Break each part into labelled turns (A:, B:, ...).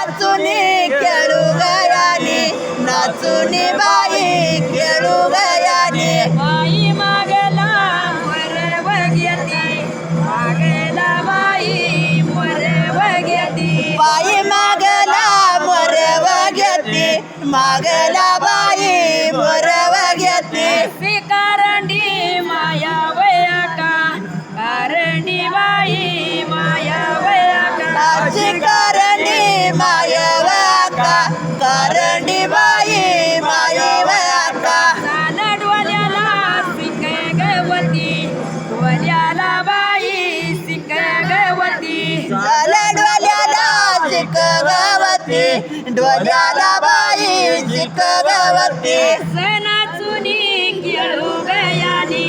A: नाचुनी खेळू गयानी नाचुनी बाई खेळू गयानी
B: बाई मागला मरव घेती मागला बाई मरव घेती
A: बाई मागला मोरव घेते मागला बाई मोरव घेते
B: अशी कारंडी माया वया का कारंडी बाई माया वया का
A: अशी करणी मायवाका करणी बाई मायवाका
B: झालं डोल्याला सिक गवती डोल्याला बाई सिक गवती
A: झालं डोल्याला शिकवती डोल्याला बाई शिकवती
B: नाचुनी खेळू गयानी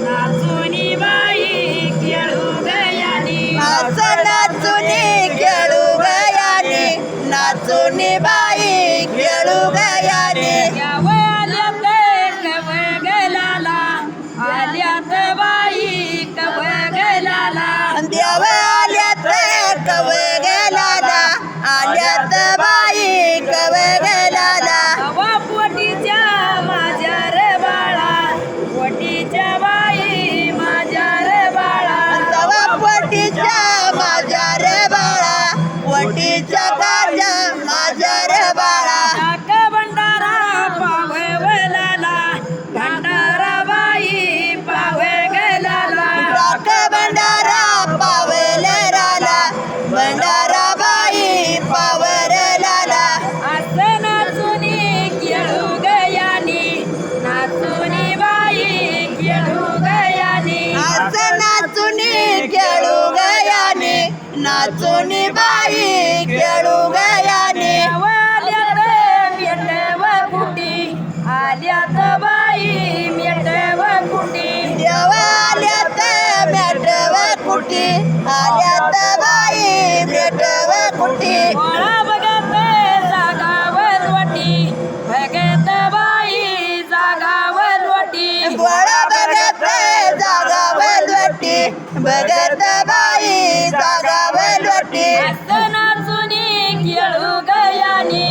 B: नाचुनी बाई खेळू गयानी
A: असं नाचुनी खेळू गयानी नाचुनी बाई खेळू गयानी
B: आल्यात कवगलाला आल्यात बाई कवगलाला
A: देव आल्यात कवगलाला आल्यात बाई कवगलाला
B: हवा पोटीच्या माझ्या रे बाळा पोटीच्या बाई माझ्या रे बाळा
A: तवा पोटीच्या माझ्या रे बाळा पोटीच्या काळजा माझ्या रे बाळा
B: टाक भंडारा पावलाला भंडारा बाई पावगलाला
A: टाक भंडारा पावलेराला भंडारा बाई पावरलाला
B: असं नाचुनी खेळू गयानी नाचुनी बाई खेळू गयानी
A: असं नाचुनी खेळू गयानी नाचुनी बाई खेळू गयानी
B: आल्यात मेटव कुटी आल्यात बाई मेटव कुटी
A: देव आल्यात मेटव कुटी आल्यात बाई मेटव कुटी
B: गोळा बघत जागावर वाटी भगत बाई जागावर वाटी
A: गोळा बघत जागा वेलवटी बघत बाई जागा वेलवटी
B: असं नाचुनी खेळू गयानी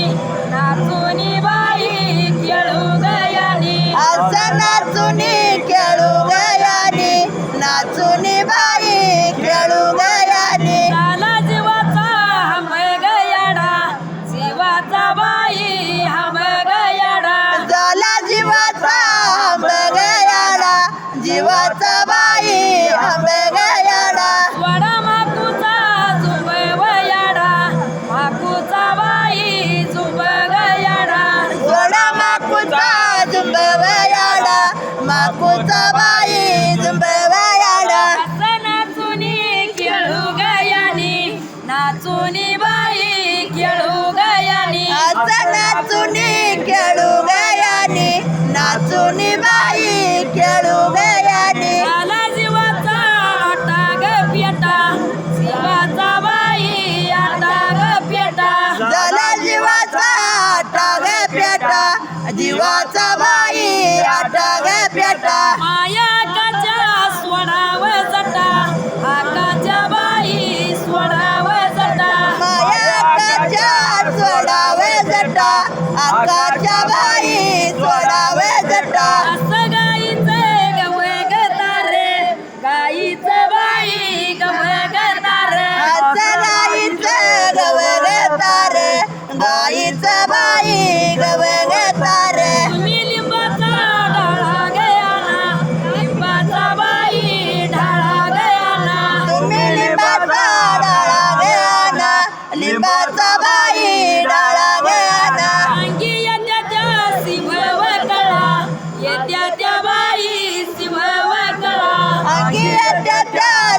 B: नाचुनी बाई खेळू गयानी
A: असं नाचुनी खेळू गयानी नाचुनी बाई खेळू गयानी
B: झाला जीवाचा हम गयाडा जीवाचा बाई हम गयाडा
A: झाला जीवाचा बगयाडा जीवाचा बाई बगयाडा
B: वडा माकूचा झुंब वयाडा माकूचा बाई झुंब गयाडा
A: गोडा माकूचा जुंबवयाडा माकूचा बाई जुंबवयाडा
B: असं नाचुनी खेळू गयानी नाचुनी बाई खेळू गयानी
A: असं नाचुनी खेळू गयानी नाचुनी बाई खेळू गयानी
B: झाला जीवाचा आटा ग पेटा जीवाचा बाई आटा ग पेटा
A: झाला जीवाचा टाग पेटा जीवाचा बाई टाग पेटा
B: माया काच्या स्वडाव जटा आकाच्या बाई स्वडाव जटा
A: माया काच्या सोडावे जटा आकाच्या बाई सोडावे जटा
B: असं गाईचं गवग तारे गाईचं बाई गवग तारे
A: असं गाईचं गवग तारे गाईचं बाई गवग तारे
B: तुम्ही लिंबाचा डाळा गयाना लिंबाचा बाई ढाळा गयाना
A: तुम्ही लिंबाचा डाळा गयाना लिंबाचा बाई डाळा गयाना
B: अंगी येत्या शिवव कळा येत्या त्या बाई शिवव कळा
A: अंगी येत्या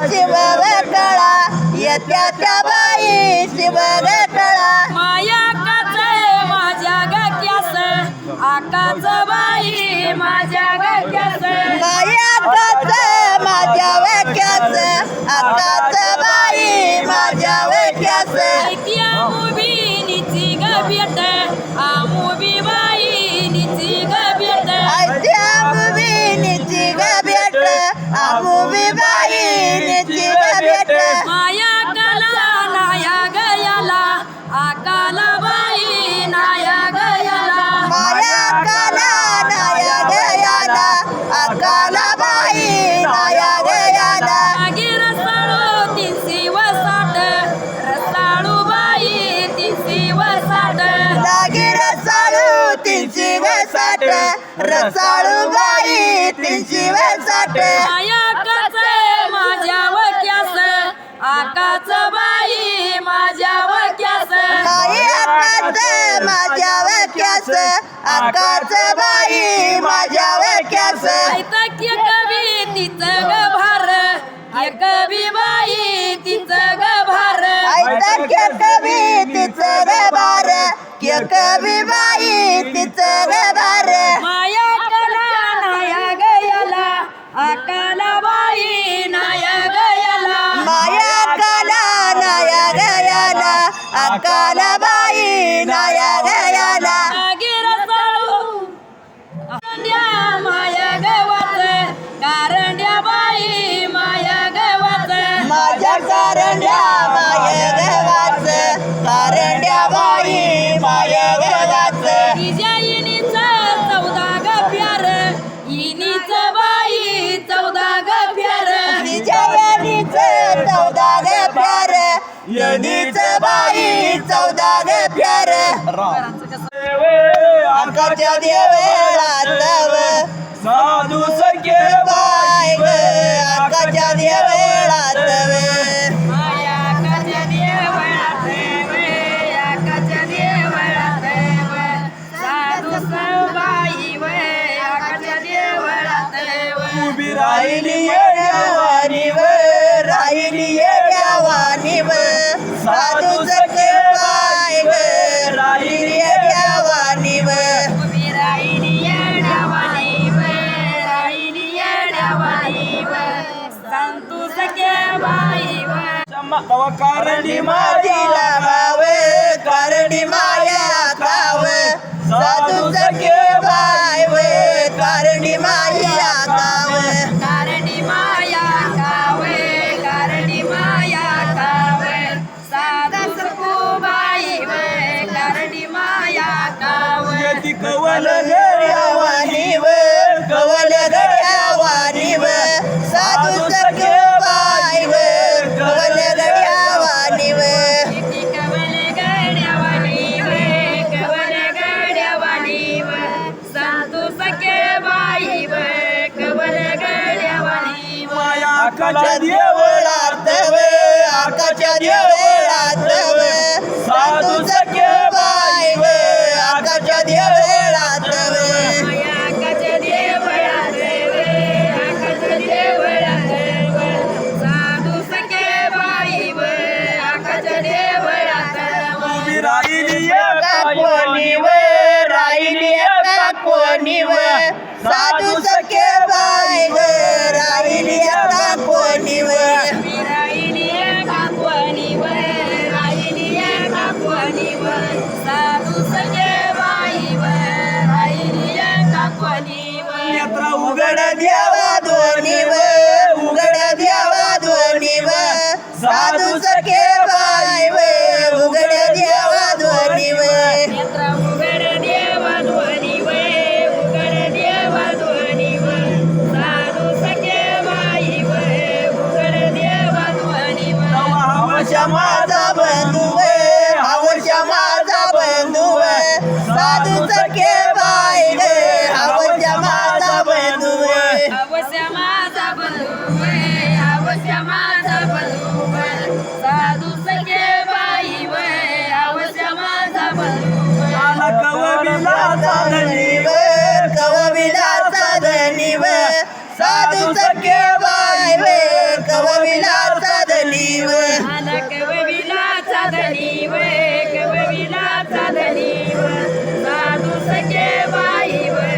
A: शिवग कळा येत्या त्या बाई शिवग कळा
B: माया काच माझ्या गक्यास आकाच बाई माझ्या गक्यास
A: माया काच माझ्या वेक्यास आकाच बाई माझ्या वेक्यास
B: ऐतिया मुबी निची ग भेट आमुबी बाई निची ग भेट
A: ऐत्या मुवी निची ग भेट आमुवी बाई निची ग भेट
B: माया कला नाया गयाला आका
A: रसाळू बाई तिची साठ
B: आकाच माझ्या वक्यास आकाच बाई माझ्या वक्यास
A: आकाच माझ्या वक्यास आकाच बाई माझ्या वक्यास
B: ऐतक्य कवी तिचं ग भार एक कवी बाई तिचं ग भार
A: ऐतक्य कवी तिचं ग बार के कवी बाई तिचं ग बार
B: माया कला नाया गयाला अकाला बाई नाया गयाला
A: माया काला नाया गयाला अकाला बाई नाया गयाला
B: गिर चालू माया गवाच कारंड्या बाई माया गवाच
A: माझ्या कारंड्या माय गवाच कारंड्या बाई माय गवाच
B: तिच्या इनीच 14 ग प्यार इनीच बाई 14 ग प्यार
A: तिच्या येणीच 14 ग प्यार येणीच बाई 14 ग प्यार आकाच्या देवळात
C: साधू सखे
A: बाय ग आकाच्या देवळात
B: माया आकाच्या देवळात वे आकाच्या देवळात वे साधू बाई वे आकाच्या देवळात वे
C: उभी
A: राहिली येड्यावानी व राहिली येड्यावानी व साधू सखे बाय ग राहिली येड्यावानी व
B: उभी राहिली येड्यावानी वे राहिली येड्यावानी वे संतू सखे बाई वे
C: तवा कारणी
A: माझीला गाव कारणी माया गाव साधू सखे बाय व कारणी माया गाव
B: कारणी माया कावे कारणी माया कावे साधा सखूबाई वे कारणी माया कावे
C: ती कवल
A: गड्यावानी व कवल गड्यावानी व साधू सखे बाय व कवल गड्यावानी व
B: किती कवल गड्यावानी वे कवल गड्यावानी वे संतू सखे बाई वे कवल गड्यावानी वे
C: आकाच्या
A: देवळात व आकाच्या देवळात व साधू सखे बाय व आकाच्या देवळात व
B: माया आकाच्या देवळात वे आकाच्या देवळात वे साधू सखे बाई वे आकाच्या देवळात
C: उभी
B: वे
C: राहिली
A: कोणी व राहिली एका कोणी व साधू सखे बाय व राहिली एका कोणी व
B: राहिली काकवणी वे राहिली काकवणी वे साधू सखे बाई वे राहिली काकवणी वे
C: नेत्र
A: उघड द्यावा दोन्ही व उघड द्यावा दोन्ही व साधू सखे बाय व उघड द्यावा दोन्ही व
B: नेत्र उघड देव ध्वनी वे उघड देव ध्वनी वे साधू सखे बाई वे उघड देव ध्वनी वे
A: हवशा माझा बंधू व हवशा माझा बंधू व साधू सखे बाय ग हवशा माझा बंधू व
B: अवश्य माझा बंधू वे अवश्य माझा बंधू वे साधू सखे बाई वे अवश्य माझा बंधू वे
C: आला कवबिलाचा धनी
A: व कवविलाचा धनी व साधू सखे बाय व कवविलाचा धनी व
B: आला कवविलाचा धनी वे कवविलाचा धनी वे साधू सखे बाई वे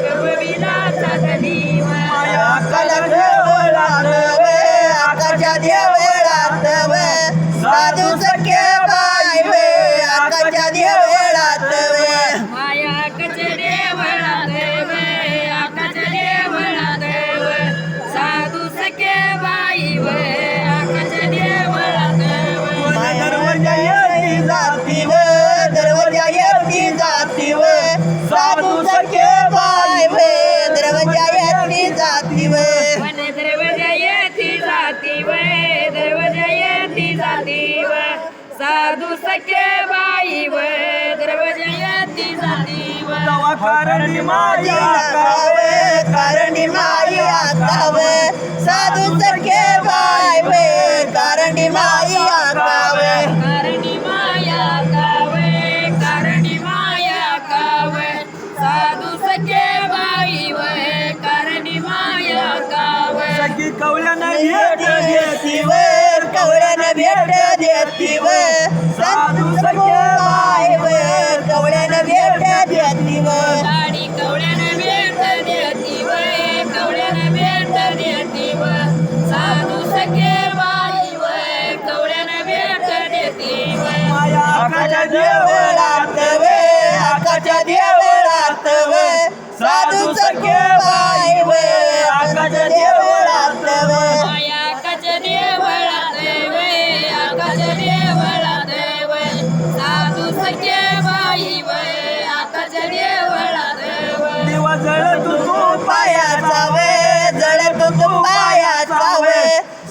B: कवविलाचा धनी वे
A: आकाला देवळात व आकाच्या देवळात व साधू सखे बाय व आकाच्या देवळात व
B: माया आकाच्या देवळात वे आकाच्या देवळात वे साधू सखे बाई वे आकाच्या देवळात वे
A: दरवाजा येती जाती व दरवाजा येती जाती व साधू सखे बाय व दरवाजा येती जाती व
B: वन दरवाजा येती जाती वे दरवाजा येती जाती वे साधू सखे बाई वे दरवाजा येती ती जातीवर
C: तवा कारणी माई
A: आकावे कारणी माई आकावे साधू सखे बाय वे कारणी माई आकावे
B: कारणी माया कावे कारणी माया कावे साधू सखे बाई वय कारणी माया कावे
C: सखी कवल्यानं भेट देती
A: वर कवड्यानं भेट देती वर साधू सखे बाय वर कवड्यानं भेट देती वर
B: साडी कवड्यानं भेट देती वय कवड्यानं भेट देती व साधू सखे बाई वय कवड्यानं भेट देती वय
C: माया आकाच्या देवळात
A: देवळात वे आकाच्या देवळात वे साधू सखे बाय वे आकाच्या देवळात वे
B: माया आकाश देवळात वय आकाश देवळात वय साधू सखे बाई वय आकाश देवळात वय
C: दिवा जळत तू
A: पायाचा वे जळत तू पायाचा वे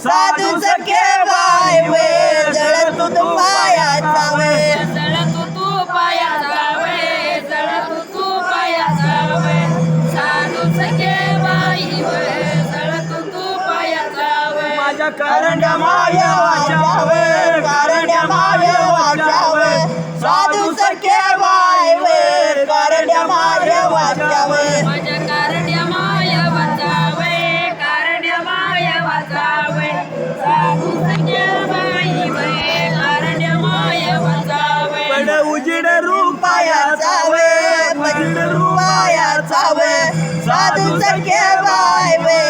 A: साधू सखे बाय वे जळत तू पायाचा वे
B: जळत तू पायाचा वय जळत तू पायाचा वय साधू सखे बाई वय जळत तू पायाचा वय
C: माझ्या कारंड्या माया वाचावे
A: कारण्या माया वाचावे साधू सखे बाय वे कारण्या माया वाचावे
B: माझ्या कारण्या माया वाचावे कारण्या माया वाचावे साधू सखे बाई वय कारण्या माया वाचावे
C: पड उजिड रूपायाचा
A: पायाचा वे
C: उजिड
A: पायाचा वे साधू सखे बाय वे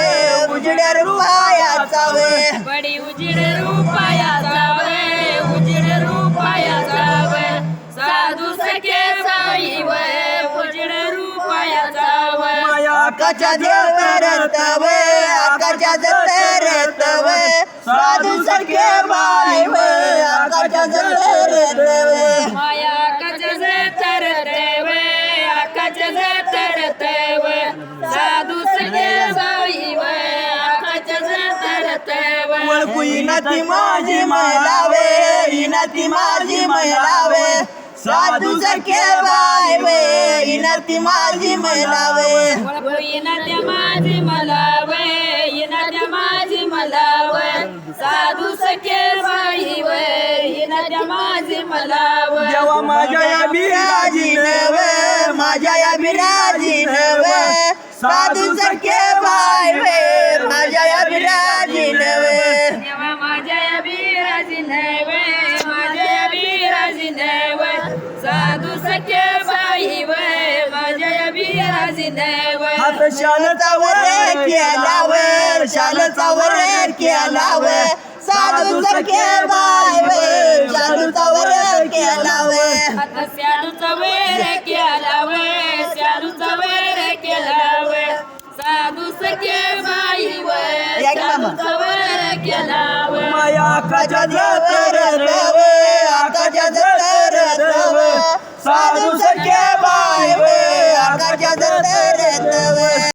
A: उजड्या रूपायाचा वे
B: बडी उजिड रूपायाचा वय उजिड रूपायाचा वय साधू सखे बाई वय उजिड रूपायाचा वय
C: माया
A: आकाच्या देवळात वे आकाच्या जत्रेत वे साधू सखे बाय वे आकाच्या जत्रेत वे
B: माया आकाश तरते वय आकाश तरते वय साधू सखे बाई वय आकाश तरते वय
C: वळखू
A: इनाती माझी महिलावे इनाती माझी महिलावे साधू सखे बाय वे इनाती माझी महिलावे
B: येणाऱ्या माझी मला वय येणाऱ्या माझी मला वय साधू सखे बाई वय येणाऱ्या माझी मला वय
C: देवा माझ्या या
A: बिराजी नवे माझ्या या बिराजी नवे साधू सखे बाय वे माझ्या या बिराजी नवे
B: देवा माझ्या बिराजी नवे माझ्या बिराजी नवे साधू सखे बाई वय माझ्या बिराजी नवे
C: हात शालचा
A: वर केला वर शालचा वर केला वर साधू सखे बाय वे शालूचा वर केला वर
B: आता शालूचा वेर केला वय शालूचा वेर केला वय साधू सखे बाई वय
A: या की मामा?
B: शालूचा वेर केला वय
C: माया आकाच्या
A: आकाशात
C: जत्रेत
A: वे आकाशात वे साधू सखे बाय वे